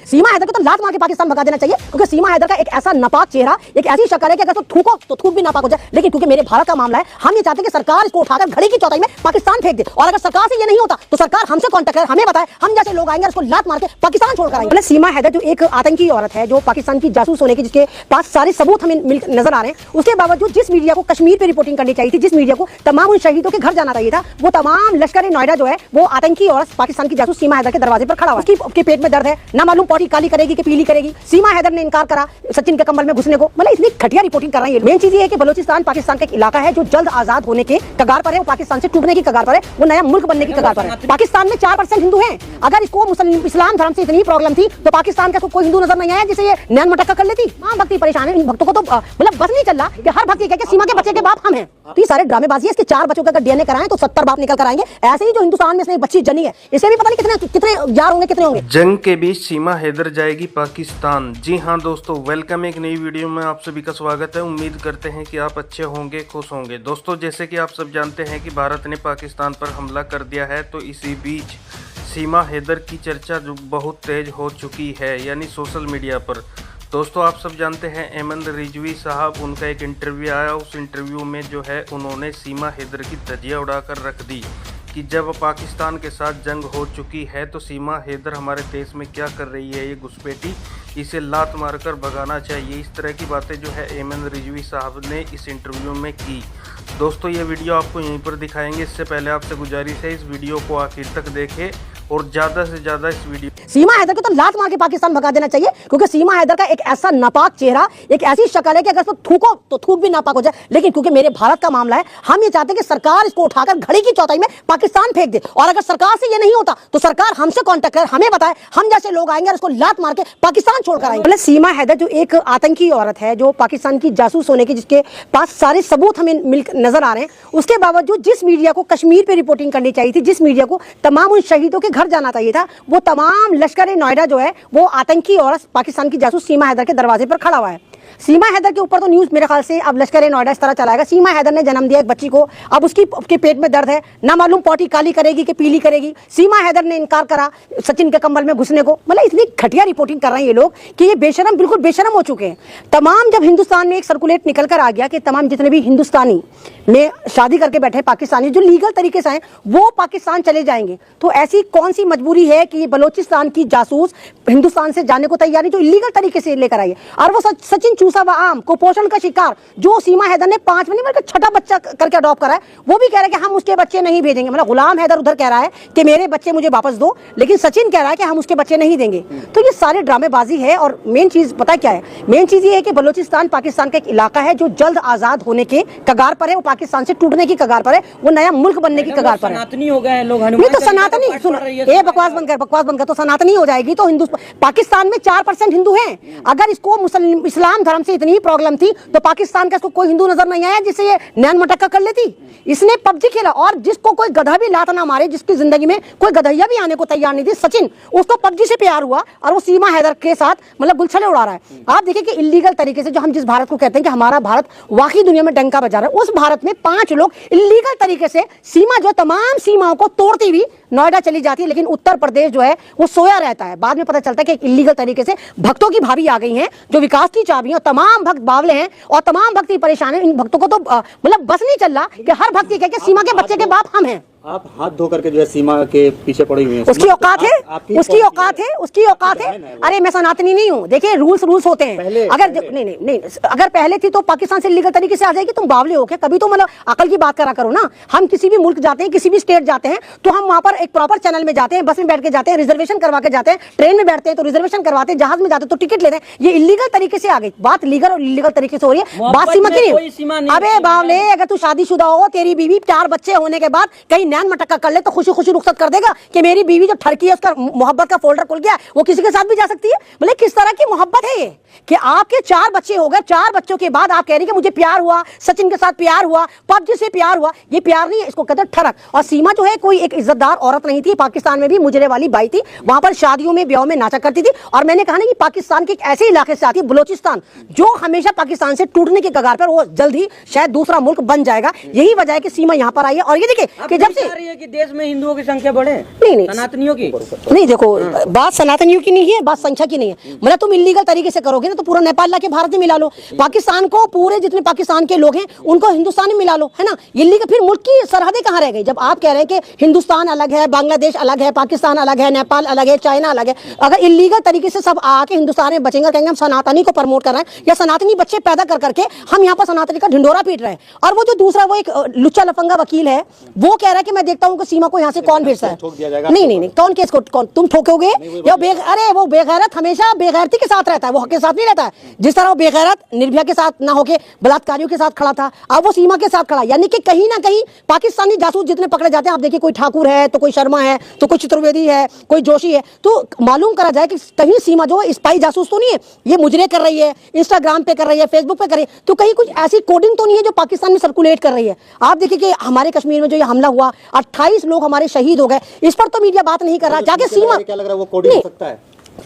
सीमा हैदर को तो लात मार के पाकिस्तान भगा देना चाहिए, क्योंकि सीमा हैदर का एक ऐसा नापाक चेहरा, एक ऐसी शक्ल है कि अगर तो थूको तो थूक भी नापाक हो जाए। लेकिन क्योंकि मेरे भारत का मामला है, हम ये चाहते हैं कि सरकार इसको उठाकर घड़ी की चौथाई में पाकिस्तान फेंक दे। और अगर सरकार से ये नहीं होता तो सरकार हमसे कांटेक्ट करे, हमें बताए, हम जैसे लोग आएंगे उसको लात मार के पाकिस्तान छोड़कर आएंगे। सीमा हैदर जो एक आतंकी औरत है, जो पाकिस्तान की जासूस होने की, जिसके पास सारे सबूत हमें नजर आ रहे हैं, उसके बावजूद जिस मीडिया को कश्मीर पे रिपोर्टिंग करनी चाहिए थी, जिस मीडिया को तमाम उन शहीदों के घर जाना चाहिए था, वो तमाम लश्कर नोएडा जो है वो आतंकी औरत पाकिस्तान की जासूस सीमा हैदर के दरवाजे पर खड़ा हुआ है। उसके पेट में दर्द है, ना मालूम पॉटी काली करेगी कि पीली करेगी। सीमा हैदर ने इनकार करा सचिन के कंबल में घुसने को। मतलब इतनी घटिया रिपोर्टिंग कर रही है। मेन चीज ये है कि बलोचिस्तान पाकिस्तान का एक इलाका है जो जल्द आजाद होने के कगार पर है, वो पाकिस्तान से टूटने की कगार पर है, वो नया मुल्क बनने की कगार पर है। पाकिस्तान में 4% हिंदू हैं। अगर इसको इस्लाम धर्म से इतनी प्रॉब्लम थी तो पाकिस्तान का कोई हिंदू नजर नहीं आया जिसे ये नैन मटक्का कर लेती। मां भक्ति परेशान है, इन भक्तों को तो मतलब बस नहीं चल रहा कि हर भक्ति कह के सीमा के बच्चे के बाप हम हैं। तो ये सारे ड्रामेबाजी है। इसके 4 बच्चों का अगर डीएनए कराएं तो 70 बाप निकल कर आएंगे। ऐसे ही जो हिंदुस्तान में इसने एक बच्ची जनी है, इसे भी पता नहीं कितने यार होंगे, कितने होंगे। जंग के बीच सीमा हैदर जाएगी पाकिस्तान। जी हाँ दोस्तों, वेलकम एक नई वीडियो में आप सभी का स्वागत है। उम्मीद करते हैं कि आप अच्छे होंगे, खुश होंगे। दोस्तों, जैसे कि आप सब जानते हैं कि भारत ने पाकिस्तान पर हमला कर दिया है, तो इसी बीच सीमा हैदर की चर्चा जो बहुत तेज हो चुकी है, यानी सोशल मीडिया पर। दोस्तों, आप सब जानते हैं अहमद रिजवी साहब, उनका एक इंटरव्यू आया। उस इंटरव्यू में जो है उन्होंने सीमा हैदर की धज्जियां उड़ाकर रख दी कि जब पाकिस्तान के साथ जंग हो चुकी है तो सीमा हैदर हमारे देश में क्या कर रही है, ये घुसपैठी, इसे लात मारकर भगाना चाहिए। इस तरह की बातें जो है अहमद रिजवी साहब ने इस इंटरव्यू में की। दोस्तों, ये वीडियो आपको यहीं पर दिखाएंगे। इससे पहले आपसे गुजारिश है इस वीडियो को आखिर तक देखें और ज़्यादा से ज़्यादा इस वीडियो। सीमा हैदर को तो लात मार के पाकिस्तान भगा देना चाहिए, क्योंकि सीमा हैदर का एक ऐसा नापाक चेहरा, एक ऐसी शक्ल है कि अगर तो थूको तो थूक भी नापाक हो जाए। लेकिन क्योंकि मेरे भारत का मामला है, हम ये चाहते हैं कि सरकार इसको उठाकर घड़ी की चौथाई में पाकिस्तान फेंक दे। और अगर सरकार से ये नहीं होता तो सरकार हमसे कांटेक्ट करे, हमें बताए, हम जैसे लोग आएंगे उसको लात मार के पाकिस्तान छोड़कर आएंगे। मतलब सीमा हैदर जो एक आतंकी औरत है, जो पाकिस्तान की जासूस होने की, जिसके पास सारे सबूत हमें नजर आ रहे हैं, उसके बावजूद जिस मीडिया को कश्मीर पे रिपोर्टिंग करनी चाहिए थी, जिस मीडिया को तमाम उन शहीदों के घर जाना चाहिए था, वो तमाम लश्कर नोएडा जो है वो आतंकी औरत पाकिस्तान की जासूस सीमा हैदर के दरवाजे पर खड़ा हुआ है। सीमा हैदर के ऊपर तो न्यूज मेरे ख्याल से अब लश्कर नोएडा इस तरह चलाएगा। सीमा हैदर ने जन्म दिया एक बच्ची को, अब उसके पेट में दर्द है, ना मालूम पॉटी काली करेगी कि पीली करेगी। सीमा हैदर ने इनकार करा सचिन के कंबल में घुसने को। मतलब इतनी घटिया रिपोर्टिंग कर रहे हैं ये लोग कि ये बेशरम, बिल्कुल बेशरम हो चुके हैं तमाम। जब हिंदुस्तान में एक सर्कुलेट निकल कर आ गया कि तमाम जितने भी हिंदुस्तानी में शादी करके बैठे पाकिस्तानी जो लीगल तरीके से हैं वो पाकिस्तान चले जाएंगे, तो ऐसी कौन सी मजबूरी है कि बलोचिस्तान की जासूस हिंदुस्तान से जाने को तैयार नहीं, जो इलीगल तरीके से लेकर आई है। और वो सचिन चूसा व आम कुपोषण का शिकार जो सीमा हैदर ने 5 महीने बल्कि 6ठा बच्चा करके अडॉप्ट करा है, वो भी कह रहा है कि हम उसके बच्चे नहीं भेजेंगे। मतलब गुलाम हैदर उधर कह रहा है कि मेरे बच्चे मुझे वापस दो, लेकिन सचिन कह रहा है कि हम उसके बच्चे नहीं देंगे। तो ये सारे ड्रामेबाजी है। और मेन चीज पता क्या है, मेन चीज ये है कि बलोचिस्तान पाकिस्तान का एक इलाका है जो जल्द आजाद होने के कगार पर है, वो पाकिस्तान से टूटने की कगार पर है, वो नया मुल्क बनने की कगार पर है। सनातनी हो गए लोग, नहीं तो सनातनी, सुनो ये बकवास बनकर तो सनातनी हो जाएगी। तो पाकिस्तान में 4% हिंदू हैं। अगर इसको इस्लाम धर्म से इतनी प्रॉब्लम थी तो पाकिस्तान का इसको कोई हिंदू नजर नहीं आया जिसे ये नैन मटक्का कर लेती। इसने पबजी खेला, और जिसको कोई गधा भी लात ना मारे, जिसकी जिंदगी में कोई गधैया भी आने को तैयार नहीं थी, सचिन, उसको पबजी से प्यार हुआ और वो सीमा हैदर के साथ मतलब गुलछले उड़ा रहा है। आप देखिए कि इलीगल तरीके से, जो हम जिस भारत को कहते हैं कि हमारा भारत वाकई दुनिया में डंका बजा रहा है, उस भारत में 5 लोग इलीगल तरीके से सीमा, जो तमाम सीमाओं को तोड़ती हुई नोएडा चली जाती है, लेकिन उत्तर प्रदेश जो है वो सोया रहता है। बाद में पता चलता है कि इलीगल तरीके से भक्तों की भाभी आ गई हैं जो विकास की चाबी, और तमाम भक्त बावले हैं और तमाम भक्ति परेशान है। इन भक्तों को तो मतलब बस नहीं चल रहा कि हर भक्ति कह के सीमा के बच्चे के बाप हम हैं। आप हाथ धो करके जो है सीमा के पीछे पड़ी हुई हैं। उसकी औकात है, उसकी औकात है, उसकी औकात है। अरे मैं सनातनी नहीं हूँ। देखिए रूल्स होते हैं। अगर नहीं, अगर पहले थी तो पाकिस्तान से लीगल तरीके से आ जाएगी। तुम बावले हो क्या? कभी तो मतलब अकल की बात करा करो ना। हम किसी भी मुल्क जाते हैं, किसी भी स्टेट जाते हैं, तो हम वहाँ पर एक प्रॉपर चैनल में जाते हैं, बस में बैठ के जाते हैं, रिजर्वेशन करवा के जाते हैं, ट्रेन में बैठते हैं तो रिजर्वेशन करवाते हैं, जहाज में जाते हैं तो टिकट लेते हैं। ये इलीगल तरीके से आ गई। बात लीगल और इलीगल तरीके से हो रही है, बात सीमा की नहीं। अबे बावले, अगर तू शादीशुदा हो, तेरी बीवी 4 बच्चे होने के बाद कहीं नैन मटक्का कर ले तो खुशी खुशी रुखसत कर देगा कि मेरी बीवी जब ठरकी है, उसका मोहब्बत का फोल्डर खुल गया, वो किसी के साथ भी जा सकती है। मतलब किस तरह की मोहब्बत है ये कि आपके 4 बच्चे हो गए, 4 बच्चों के बाद आप कह रही कि मुझे प्यार हुआ, सचिन के साथ प्यार हुआ, पबजी से प्यार हुआ। ये प्यार नहीं है, इसको कहते हैं ठरक। और सीमा जो है कोई एक इज्जतदार औरत नहीं थी। पाकिस्तान में भी मुजरे वाली बाई थी, वहां पर शादियों में ब्याह में नाचा करती थी। और मैंने कहा ना कि पाकिस्तान के एक ऐसे इलाके से आती है, बलोचिस्तान, जो हमेशा पाकिस्तान से टूटने के कगार पर, वो जल्द ही शायद दूसरा मुल्क बन जाएगा। यही वजह है कि सीमा यहाँ पर आई है। और ये देखिए कि जब से समझते? बता रही है कि देश में हिंदुओं की संख्या बढ़े, नहीं सनातनियों की नहीं, देखो बात सनातनियों की नहीं है, बात संख्या की नहीं है। मतलब तुम इलीगल तरीके से करोगे ना तो पूरा नेपाल लाके भारत में मिला लो, पाकिस्तान को, पूरे जितने पाकिस्तान के लोग हैं उनको हिंदुस्तान में मिला लो, है ना। इलीगल फिर मुल्क की सरहदें कहाँ रह गई? जब आप कह रहे हैं कि हिंदुस्तान अलग है, बांग्लादेश अलग है, पाकिस्तान अलग है, नेपाल अलग है, चाइना अलग है। अगर इलीगल तरीके से सब आके हिंदुस्तान में बचेंगे, कहेंगे हम सनातनी को प्रमोट कर रहे हैं या सनातनी बच्चे पैदा कर करके हम यहाँ पर सनातनी का ढिंडोरा पीट रहे हैं। और वो जो दूसरा वो एक लुच्चा लफंगा वकील है वो कह रहा है कि मैं देखता हूँ कि सीमा को यहाँ से कौन भेजता है। नहीं, कौन केस को कौन तुम ठोकोगे? या अरे वो बेगैरत हमेशा बेगैरती के साथ रहता है, वो हक के साथ नहीं रहता है। जिस तरह वो बेगैरत निर्भया के साथ ना होके बलात्कारियों के साथ खड़ा था, अब वो सीमा के साथ खड़ा। यानी कि कहीं ना कहीं पाकिस्तानी जासूस जितने पकड़े जाते हैं, आप देखिए कोई ठाकुर है तो कोई शर्मा है तो कोई चतुर्वेदी है, कोई जोशी है, तो मालूम करा जाए कि कहीं सीमा जो है स्पाई जासूस तो नहीं है, ये मुजरे कर रही है, इंस्टाग्राम पे कर रही है, फेसबुक पे कर रही है, तो कहीं कुछ ऐसी कोडिंग तो नहीं है जो पाकिस्तान में सर्कुलेट कर रही है। आप देखिए कि हमारे कश्मीर में जो ये हमला हुआ, 28 लोग हमारे शहीद हो गए, इस पर तो मीडिया बात नहीं कर रहा। जाके सीमा क्या लग रहा है वो कोडिंग हो सकता है?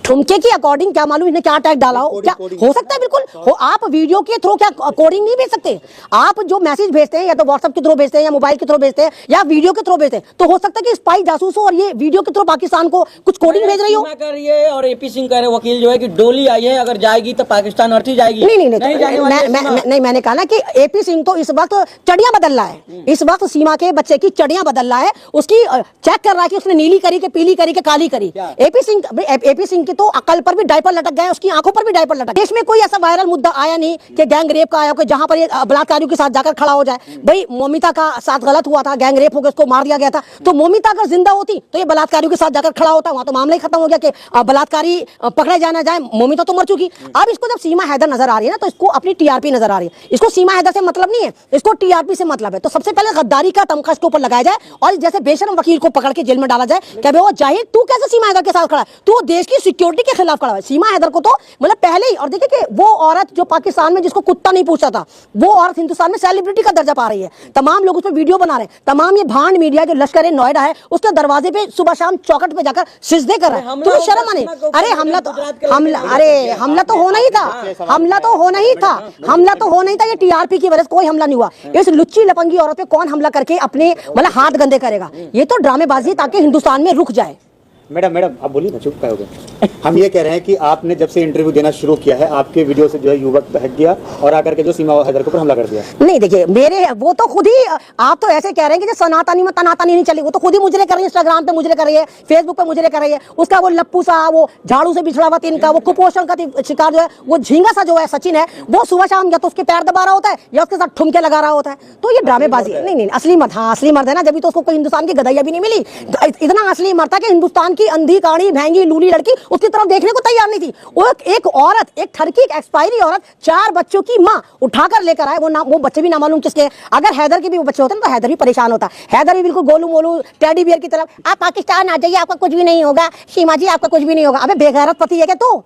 ठुमके के अकॉर्डिंग क्या मालूम इन्हें क्या टैग डाला हो, क्या हो सकता है? बिल्कुल हो। आप वीडियो के थ्रू क्या कोडिंग नहीं भेज सकते? आप जो मैसेज भेजते हैं या तो व्हाट्सएप के थ्रू भेजते हैं या मोबाइल के थ्रू भेजते हैं या वीडियो के थ्रू भेजते हैं, तो हो सकता है कि स्पाई जासूस हो और ये वीडियो के थ्रू पाकिस्तान को कुछ कोडिंग भेज रही हो। कर रही है। और एपी सिंह कह रहे वकील जो है कि डोली आई है, अगर जाएगी तो पाकिस्तान अर्थी जाएगी। नहीं, मैंने कहा ना कि एपी सिंह तो इस वक्त चढ़ियां बदल रहा है, इस वक्त सीमा के बच्चे की चढ़ियां बदल रहा है, उसकी चेक कर रहा है कि उसने नीली करी के पीली करी के काली करी। एपी सिंह की तो अकल पर भी डायपर लटक गए, उसकी आंखों पर भी डायपर लटक। देश में कोई ऐसा वायरल मुद्दा आया नहीं कि गैंग रेप का आया हो, जहां पर ये बलात्कारियों के साथ जाकर खड़ा हो जाए। भाई मोमिता का साथ गलत हुआ था, गैंग रेप हो गया, उसको मार दिया गया था, तो मोमिता अगर जिंदा होती तो ये बलात्कारियों के साथ जाकर खड़ा होता, वहां तो मामला ही खत्म हो गया कि बलात्कारी पकड़े जाना जाए, मोमिता तो मर चुकी। अब इसको जब सीमा हैदर नजर आ रही है ना, तो इसको अपनी टीआरपी नजर आ रही है। इसको सीमा हैदर से मतलब नहीं है, इसको टीआरपी से मतलब है। तो सबसे पहले गद्दारी का तमका इसके ऊपर लगाया जाए और जैसे बेशरम वकील को पकड़ के जेल में डाला जाए। क्या वो जाहिर तू कैसे सीमा हैदर के साथ खड़ा है? तू देश की सिक्योरिटी के खिलाफ खड़ा है। सीमा हैदर को तो मतलब पहले ही, और देखिए कि वो औरत जो पाकिस्तान में जिसको कुत्ता नहीं पूछता था, वो औरत हिंदुस्तान में सेलिब्रिटी का दर्जा पा रही है। तमाम लोग उस पर वीडियो बना रहे हैं, तमाम ये भांड मीडिया जो लश्कर नोएडा है उसके दरवाजे पे सुबह शाम चौकट पे जाकर सिजदे कर रहा है। तुम्हें शर्म आने? अरे हमला तो होना ही था, हमला तो होना ही था। ये टीआरपी की वजह से कोई हमला नहीं हुआ। इस लुच्ची लपंगी औरत पे कौन हमला करके अपने मतलब हाथ गंदे करेगा? ये तो ड्रामेबाजी ताकि हिंदुस्तान में रुक जाए। मैडम आप बोलिए ना, चुप क्या हो गया? हम ये कह रहे हैं कि आपने जब से इंटरव्यू देना शुरू किया है, आपके वीडियो से जो है युवक बहक गया और आकर के जो सीमा हैदर के ऊपर हमला कर दिया। नहीं देखिए, मेरे वो तो खुद ही, आप तो ऐसे कह रहे हैं कि सनातनी में तनातनी नहीं चली, वो तो खुद ही मुजरे कर रही है, इंस्टाग्राम पे मुजरे कर रही है, फेसबुक पे मुजरे कर रही है। उसका वो लप्पू सा, वो झाड़ू से बिछड़ा हुआ तिनका, वो कुपोषण का शिकार जो है, वो झींगा सा जो है सचिन है, वो सुबह शाम या तो उसके पैर दबा रहा होता है या उसके साथ ठुमके लगा रहा होता है। तो ये ड्रामेबाजी है। नहीं, असली मर्द, हाँ असली मर्द है ना, जब तो उसको कोई हिंदुस्तान की गदैया भी नहीं मिली। इतना असली मर्द था कि हिंदुस्तान की अंधी काड़ी महंगी लूली लड़की उसकी तरफ देखने को तैयार नहीं थी। वो एक औरत, एक ठरकी, एक एक्सपायरी औरत, 4 बच्चों की मां उठाकर लेकर आए, वो बच्चे भी ना मालूम किसके। अगर हैदर के भी वो बच्चे होते ना तो हैदर भी परेशान होता। हैदर भी बिल्कुल गोलू मोलू टेडी बियर की तरफ, आप पाकिस्तान आ जाइए, आपका कुछ भी नहीं होगा, सीमा जी आपका कुछ भी नहीं होगा। अबे बेगैरत पति है क्या तू?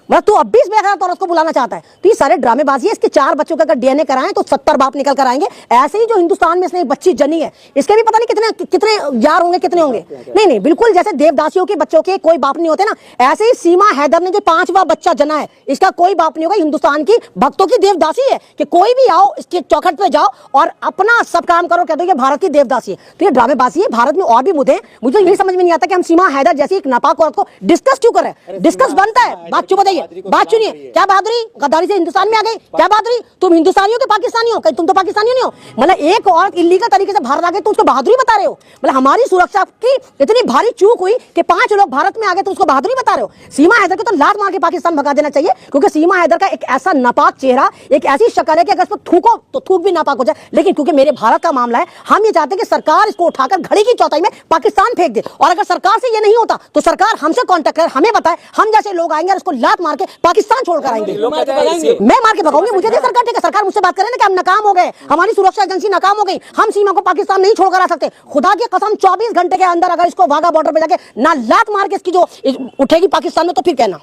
मतलब तू अब भी इस बेगैरत औरत को बुलाना चाहता है? तो ये सारे ड्रामेबाजी है। इसके 4 बच्चों का अगर डीएनए कराएं तो 70 बाप निकल कर आएंगे। ऐसे ही जो हिंदुस्तान में इसने एक बच्ची जनी है, इसके भी पता नहीं कितने यार होंगे, कितने होंगे। नहीं, बिल्कुल जैसे देवदासियों के बच्चों के कोई बाप नहीं होते ना, ऐसे ही सीमा हैदर ने जो 5वां बच्चा जना है, इसका कोई बाप नहीं होगा। हिंदुस्तान की भक्तों की देवदासी है कि कोई भी आओ इसके चौखट पे जाओ और अपना सब काम करो, कहते हो ये भारत की देवदासी है। तो ये ड्रामेबाजी है। भारत में और भी मुद्दे हैं, मुझे यही समझ में नहीं आता कि हम सीमा हैदर जैसी एक नापाक औरत को डिस्कस क्यों कर रहे हैं। डिस्कस बनता है, बात क्यों बताइए, बात सुनिए। क्या बहादुरी, गद्दारी से हिंदुस्तान में आ गई, क्या बहादुरी? तुम हिंदुस्तानी हो कि पाकिस्तानी हो? तुम तो पाकिस्तानी नहीं हो। मतलब एक औरत इलीगल तरीके से भारत आ गई तो उसको बहादुरी बता रहे हो? मतलब हमारी सुरक्षा की इतनी भारी चूक हुई कि 5 लोग भारत में आ गए तो उसको बहादुरी बता रहे हो? सीमा हैदर को तो लात मार के पाकिस्तान भगा देना चाहिए, क्योंकि सीमा हैदर का एक ऐसा नापाक चेहरा, एक ऐसी शक्ल है कि अगर इसको थूको तो थूक भी नापाक हो जाए। लेकिन क्योंकि मेरे भारत का मामला है, हम ये चाहते हैं कि सरकार इसको उठाकर घड़ी की चौथाई में पाकिस्तान फेंक दे। और अगर सरकार से ये नहीं होता तो सरकार हमसे कॉन्टेक्ट करे, हमें बताए, हम जैसे लोग आएंगे और उसको लात मार के पाकिस्तान छोड़ कर आएंगे। मैं मार के भगाऊंगी, मुझे दे सरकार, ठीक है? सरकार मुझसे बात करे ना कि हम नाकाम हो गए, हमारी सुरक्षा एजेंसी नाकाम हो गई, हम सीमा को पाकिस्तान नहीं छोड़कर आ सकते। खुदा की कसम 24 घंटे के अंदर अगर इसको वाघा बॉर्डर पे जाके ना लात मार के इसकी जो उठेगी पाकिस्तान में, तो फिर कहना।